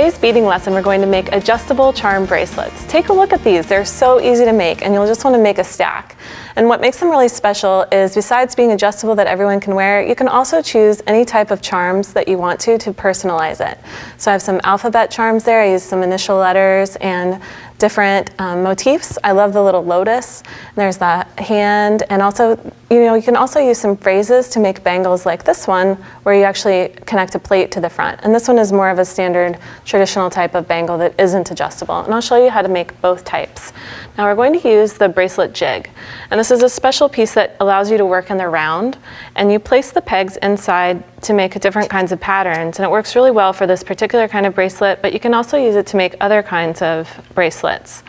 today's beading lesson, we're going to make adjustable charm bracelets. Take a look at these. They're so easy to make, and you'll just want to make a stack. And what makes them really special is, besides being adjustable that everyone can wear, you can also choose any type of charms that you want to personalize it. So I have some alphabet charms there. I use some initial letters and different motifs. I love the little lotus. There's the hand, and also, you can also use some phrases to make bangles like this one, where you actually connect a plate to the front. And this one is more of a standard traditional type of bangle that isn't adjustable. And I'll show you how to make both types. Now we're going to use the bracelet jig. And this is a special piece that allows you to work in the round. And you place the pegs inside to make different kinds of patterns. And it works really well for this particular kind of bracelet, but you can also use it to make other kinds of bracelets.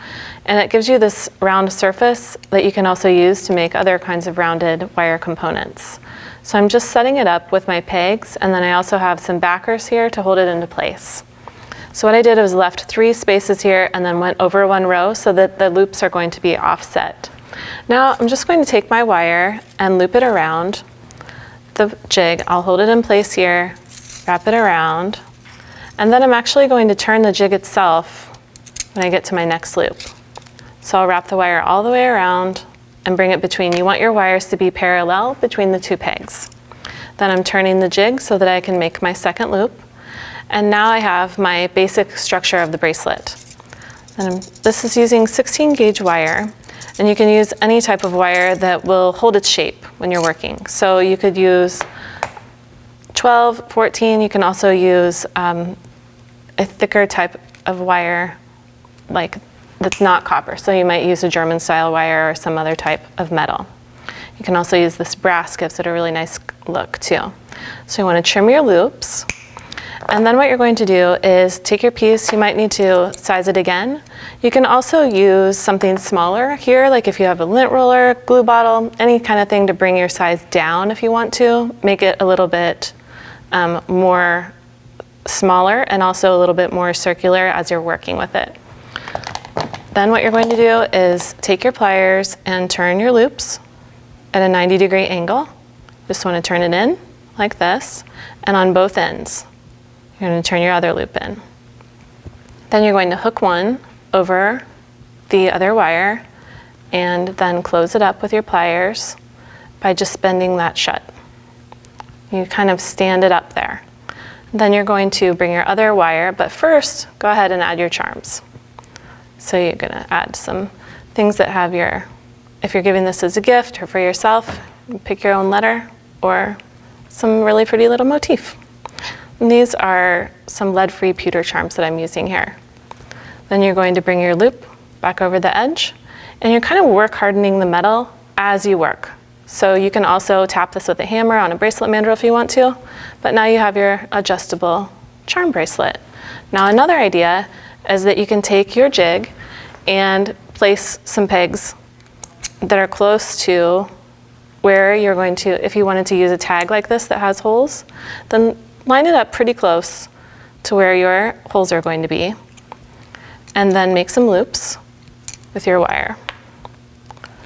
And it gives you this round surface that you can also use to make other kinds of rounded wire components. So I'm just setting it up with my pegs, and then I also have some backers here to hold it into place. So what I did was left 3 spaces here and then went over 1 row so that the loops are going to be offset. Now I'm just going to take my wire and loop it around the jig. I'll hold it in place here, wrap it around, and then I'm actually going to turn the jig itself when I get to my next loop. So I'll wrap the wire all the way around and bring it between. You want your wires to be parallel between the 2 pegs. Then I'm turning the jig so that I can make my second loop. And now I have my basic structure of the bracelet. And this is using 16 gauge wire, and you can use any type of wire that will hold its shape when you're working. So you could use 12, 14, you can also use a thicker type of wire that's not copper. So you might use a German style wire or some other type of metal. You can also use this brass, gives it a really nice look too. So you want to trim your loops. And then what you're going to do is take your piece, you might need to size it again. You can also use something smaller here, like if you have a lint roller, glue bottle, any kind of thing to bring your size down if you want to. Make it a little bit more smaller and also a little bit more circular as you're working with it. Then what you're going to do is take your pliers and turn your loops at a 90-degree angle. Just want to turn it in like this, and on both ends. You're going to turn your other loop in. Then you're going to hook one over the other wire and then close it up with your pliers by just bending that shut. You kind of stand it up there. Then you're going to bring your other wire, but first go ahead and add your charms. So you're going to add some things that have if you're giving this as a gift or for yourself, pick your own letter or some really pretty little motif. And these are some lead-free pewter charms that I'm using here. Then you're going to bring your loop back over the edge, and you're kind of work hardening the metal as you work. So you can also tap this with a hammer on a bracelet mandrel if you want to, but now you have your adjustable charm bracelet. Now another idea is that you can take your jig and place some pegs that are close to where you're going to, if you wanted to use a tag like this that has holes, then line it up pretty close to where your holes are going to be, and then make some loops with your wire.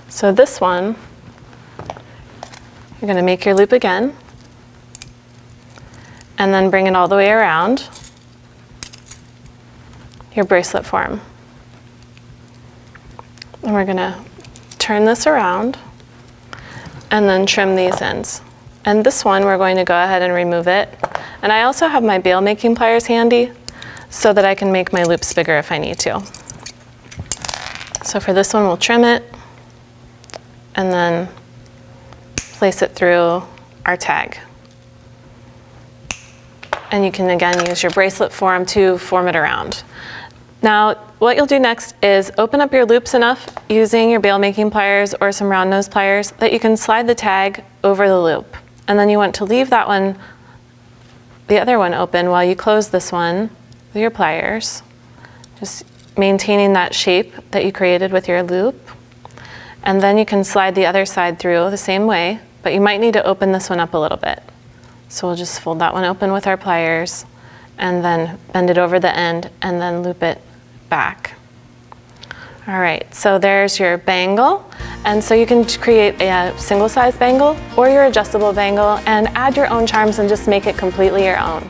So this one, you're going to make your loop again, and then bring it all the way around your bracelet form. And we're going to turn this around and then trim these ends. And this one, we're going to go ahead and remove it. And I also have my bail making pliers handy so that I can make my loops bigger if I need to. So for this one, we'll trim it and then place it through our tag. And you can again use your bracelet form to form it around. Now, what you'll do next is open up your loops enough using your bail making pliers or some round nose pliers that you can slide the tag over the loop. And then you want to leave that one, the other one, open while you close this one with your pliers, just maintaining that shape that you created with your loop. And then you can slide the other side through the same way, but you might need to open this one up a little bit. So we'll just fold that one open with our pliers and then bend it over the end and then loop it back. All right, so there's your bangle. And so you can create a single size bangle or your adjustable bangle and add your own charms and just make it completely your own.